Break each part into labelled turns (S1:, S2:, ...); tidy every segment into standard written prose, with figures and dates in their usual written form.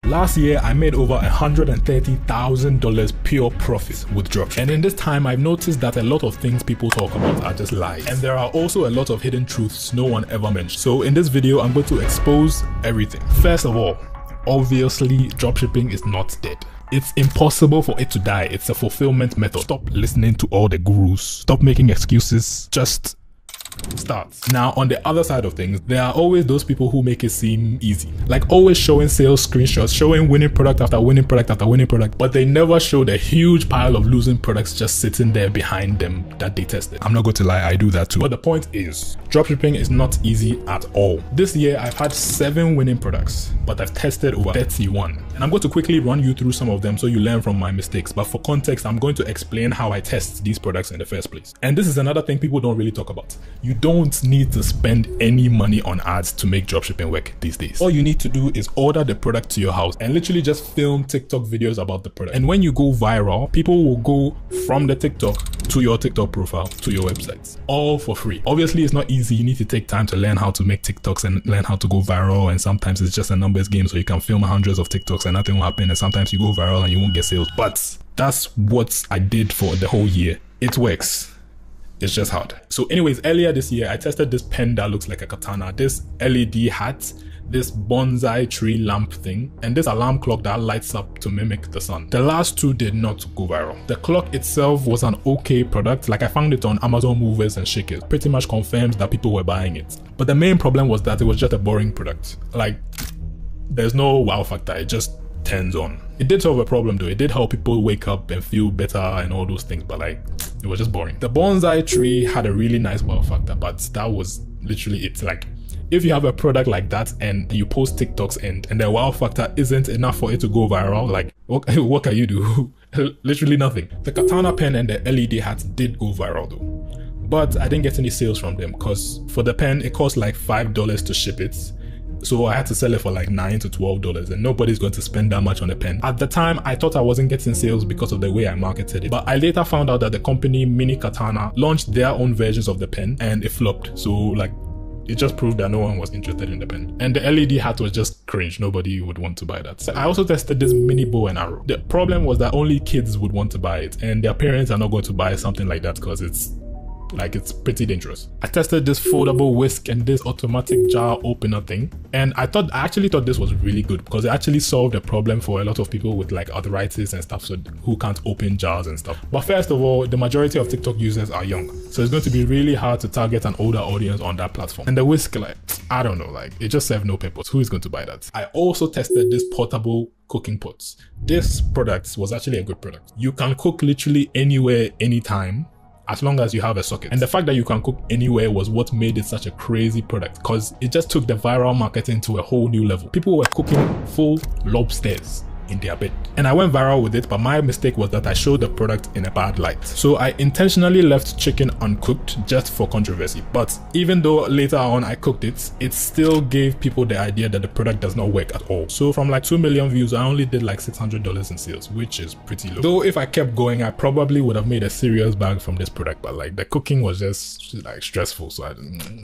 S1: Last year, I made over $130,000 pure profit with dropshipping. And in this time, I've noticed that a lot of things people talk about are just lies. And there are also a lot of hidden truths no one ever mentioned. So in this video, I'm going to expose everything. First of all, obviously, dropshipping is not dead. It's impossible for it to die. It's a fulfillment method. Stop listening to all the gurus. Stop making excuses. Just start. Now, on the other side of things, there are always those people who make it seem easy, like always showing sales screenshots, showing winning product after winning product after winning product, but they never show the huge pile of losing products just sitting there behind them that they tested. I'm not going to lie, I do that too. But the point is, dropshipping is not easy at all. This year, I've had 7 winning products, but I've tested over 31. And I'm going to quickly run you through some of them so you learn from my mistakes. But for context, I'm going to explain how I test these products in the first place. And this is another thing people don't really talk about. You don't need to spend any money on ads to make dropshipping work these days. All you need to do is order the product to your house and literally just film TikTok videos about the product. And when you go viral, people will go from the TikTok to your TikTok profile to your websites, all for free. Obviously, it's not easy. You need to take time to learn how to make TikToks and learn how to go viral. And sometimes it's just a numbers game, so you can film hundreds of TikToks and nothing will happen. And sometimes you go viral and you won't get sales. But that's what I did for the whole year. It works. It's just hard. So anyways, earlier this year, I tested this pen that looks like a katana, this LED hat, this bonsai tree lamp thing, and this alarm clock that lights up to mimic the sun. The last 2 did not go viral. The clock itself was an okay product. Like, I found it on Amazon Movers and Shake It. Pretty much confirms that people were buying it. But the main problem was that it was just a boring product. Like, there's no wow factor. It just turns on. It did solve a problem though. It did help people wake up and feel better and all those things, but like, it was just boring. The bonsai tree had a really nice wow factor, but that was literally it. Like, if you have a product like that and you post TikToks and the wow factor isn't enough for it to go viral, like, what can you do? Literally nothing. The katana pen and the LED hat did go viral though, but I didn't get any sales from them because for the pen, it cost like $5 to ship it. So I had to sell it for like $9 to $12, and nobody's going to spend that much on a pen. At the time, I thought I wasn't getting sales because of the way I marketed it. But I later found out that the company Mini Katana launched their own versions of the pen and it flopped. So like, it just proved that no one was interested in the pen. And the LED hat was just cringe. Nobody would want to buy that. So I also tested this mini bow and arrow. The problem was that only kids would want to buy it, and their parents are not going to buy something like that because it's pretty dangerous. I tested this foldable whisk and this automatic jar opener thing, and I actually thought this was really good because it actually solved a problem for a lot of people with like arthritis and stuff, so who can't open jars and stuff. But first of all, the majority of TikTok users are young, so it's going to be really hard to target an older audience on that platform. And the whisk, like, I don't know, like, it just served no purpose. Who is going to buy that? I also tested this portable cooking pots. This product was actually a good product. You can cook literally anywhere, anytime, as long as you have a socket. And the fact that you can cook anywhere was what made it such a crazy product, because it just took the viral marketing to a whole new level. People were cooking full lobsters in their bed. And I went viral with it, but my mistake was that I showed the product in a bad light. So I intentionally left chicken uncooked just for controversy. But even though later on I cooked it, it still gave people the idea that the product does not work at all. So from like 2 million views, I only did like $600 in sales, which is pretty low. Though if I kept going, I probably would have made a serious bag from this product, but like the cooking was just like stressful, so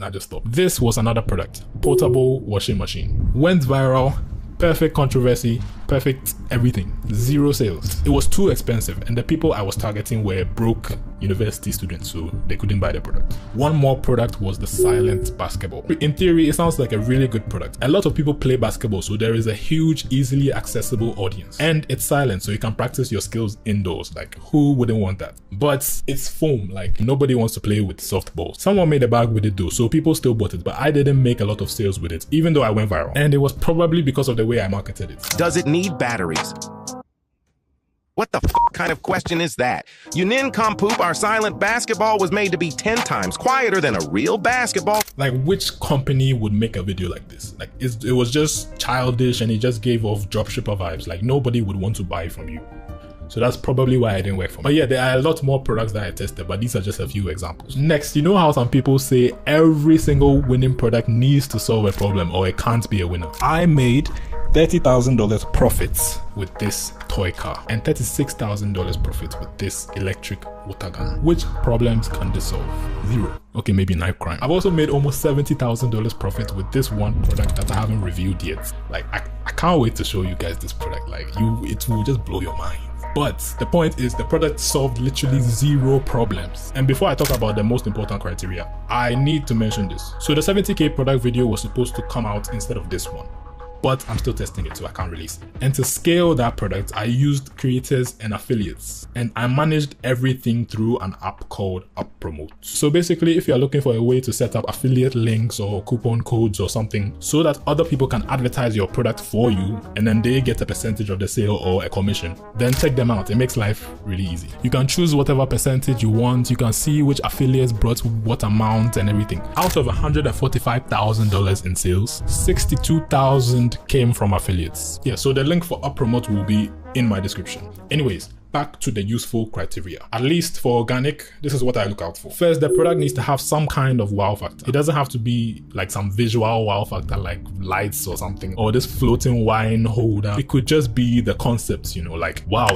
S1: I just stopped. This was another product, portable washing machine. Went viral, perfect controversy, perfect everything, 0 sales. It was too expensive, and the people I was targeting were broke university students, so they couldn't buy the product. One more product was the silent basketball. In theory, it sounds like a really good product. A lot of people play basketball, so there is a huge, easily accessible audience, and it's silent, so you can practice your skills indoors. Like, who wouldn't want that? But it's foam, like nobody wants to play with softballs. Someone made a bag with it though, so people still bought it, but I didn't make a lot of sales with it, even though I went viral. And it was probably because of the way I marketed it.
S2: Does it need batteries? What the kind of question is that? You nincompoop, our silent basketball was made to be 10 times quieter than a real basketball.
S1: Like, which company would make a video like this? Like, it was just childish, and it just gave off dropshipper vibes. Like, nobody would want to buy from you. So that's probably why I didn't work for me. But yeah, there are a lot more products that I tested, but these are just a few examples. Next, you know how some people say every single winning product needs to solve a problem or it can't be a winner? I made $30,000 profits with this toy car and $36,000 profit with this electric water gun. Which problems can this solve? Zero. Okay, maybe knife crime. I've also made almost $70,000 profit with this one product that I haven't reviewed yet. Like, I can't wait to show you guys this product. Like, it will just blow your mind. But the point is, the product solved literally zero problems. And before I talk about the most important criteria, I need to mention this. So the 70K product video was supposed to come out instead of this one, but I'm still testing it, so I can't release it. And to scale that product, I used creators and affiliates, and I managed everything through an app called UpPromote. So basically, if you're looking for a way to set up affiliate links or coupon codes or something so that other people can advertise your product for you and then they get a percentage of the sale or a commission, then check them out. It makes life really easy. You can choose whatever percentage you want. You can see which affiliates brought what amount and everything. Out of $145,000 in sales, 62,000 came from affiliates. Yeah, so the link for UpPromote will be in my description. Anyways, back to the useful criteria. At least for organic, this is what I look out for. First, the product needs to have some kind of wow factor. It doesn't have to be like some visual wow factor like lights or something, or this floating wine holder. It could just be the concepts, you know, like, wow,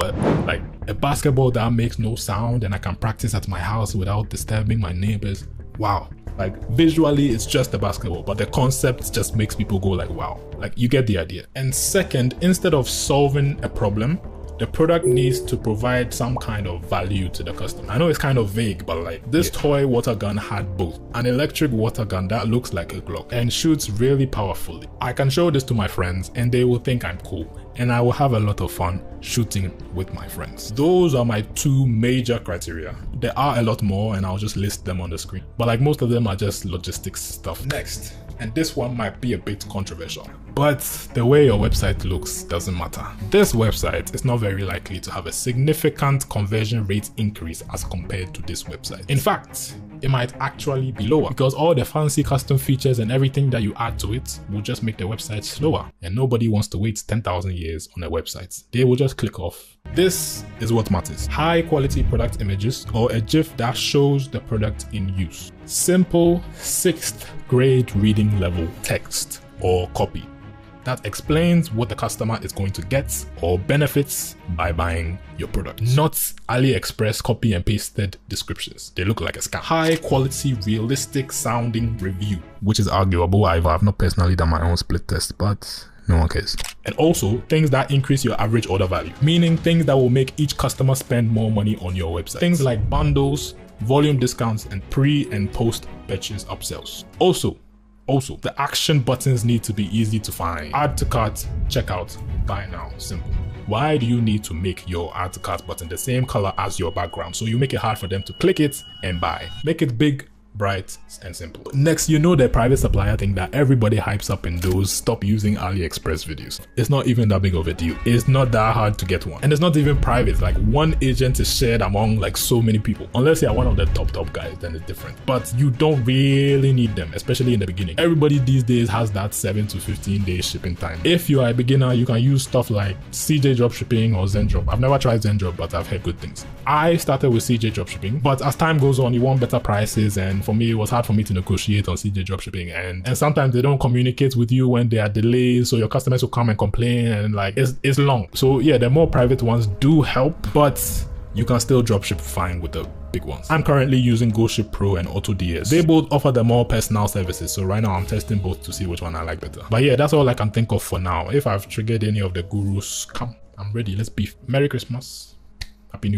S1: like a basketball that makes no sound and I can practice at my house without disturbing my neighbors. Wow. Like, visually, it's just a basketball, but the concept just makes people go like, wow. Like, you get the idea. And second, instead of solving a problem, the product needs to provide some kind of value to the customer. I know it's kind of vague, but like, this toy water gun had both. An electric water gun that looks like a Glock and shoots really powerfully. I can show this to my friends and they will think I'm cool, and I will have a lot of fun shooting with my friends. Those are my two major criteria. There are a lot more and I'll just list them on the screen, but like, most of them are just logistics stuff. Next, and this one might be a bit controversial, but the way your website looks doesn't matter. This website is not very likely to have a significant conversion rate increase as compared to this website. In fact, it might actually be lower because all the fancy custom features and everything that you add to it will just make the website slower, and nobody wants to wait 10,000 years on a website. They will just click off. This is what matters. High quality product images or a GIF that shows the product in use. Simple 6th grade reading level text or copy that explains what the customer is going to get or benefits by buying your product. Not AliExpress copy and pasted descriptions. They look like a scam. High quality, realistic sounding review, which is arguable. I've not personally done my own split test, but no one cares. And also things that increase your average order value, meaning things that will make each customer spend more money on your website. Things like bundles, volume discounts, and pre and post purchase upsells. Also, the action buttons need to be easy to find. Add to cart, checkout, buy now, simple. Why do you need to make your add to cart button the same color as your background? So you make it hard for them to click it and buy. Make it big, bright, and simple. Next, you know the private supplier thing that everybody hypes up in those stop using AliExpress videos. It's not even that big of a deal. It's not that hard to get one. And it's not even private. Like, one agent is shared among like so many people. Unless you're one of the top guys, then it's different. But you don't really need them, especially in the beginning. Everybody these days has that 7 to 15 day shipping time. If you are a beginner, you can use stuff like CJ Dropshipping or Zendrop. I've never tried Zendrop, but I've heard good things. I started with CJ Dropshipping, but as time goes on, you want better prices, and for me, it was hard for me to negotiate on CJ Dropshipping, and sometimes they don't communicate with you when there are delays, so your customers will come and complain, and like, it's long. So yeah, the more private ones do help, but you can still dropship fine with the big ones. I'm currently using GoShip Pro and AutoDS. They both offer the more personal services, so right now I'm testing both to see which one I like better. But yeah, that's all I can think of for now. If I've triggered any of the gurus, come, I'm ready. Let's beef. Merry Christmas, Happy New Year.